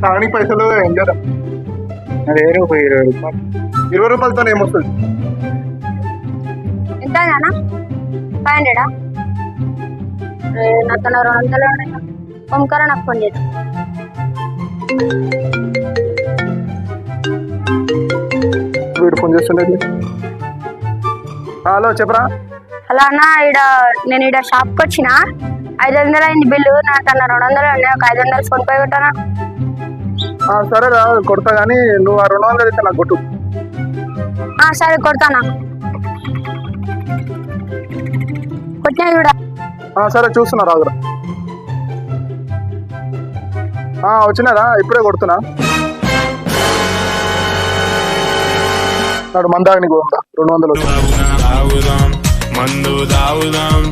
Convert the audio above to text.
తాగడానికి పైసలు ఏం చేద్దాం? అది వేరే ఒక 20 రూపాయలు. 20 రూపాయలతో ఏమొస్తుంది? ఎంత నాన్న? 500 నాతో 200 ఉన్నాయి. ఓంకార నాకు ఫోన్ చేద్దాం. వీడు ఫోన్ చేస్తుండేది. హలో చెప్పరా. హలో అన్న, నేను ఈడ షాప్కి వచ్చిన 500 అయింది బిల్లు. నా తన 200 ఉన్నాయి. ఒక 500 ఫోన్ పే కొట్టానా? సరే రా కొడతా కానీ నువ్వు ఆ 200 అయితే నాకు కొట్టు. సరే కొడతానా. కొట్టినా కూడా. సరే చూస్తున్నా రాదురా. వచ్చినారా ఇప్పుడే కొడుతున్నా. నాడు మందాగిని గోందా 200 మందు తాగుదాం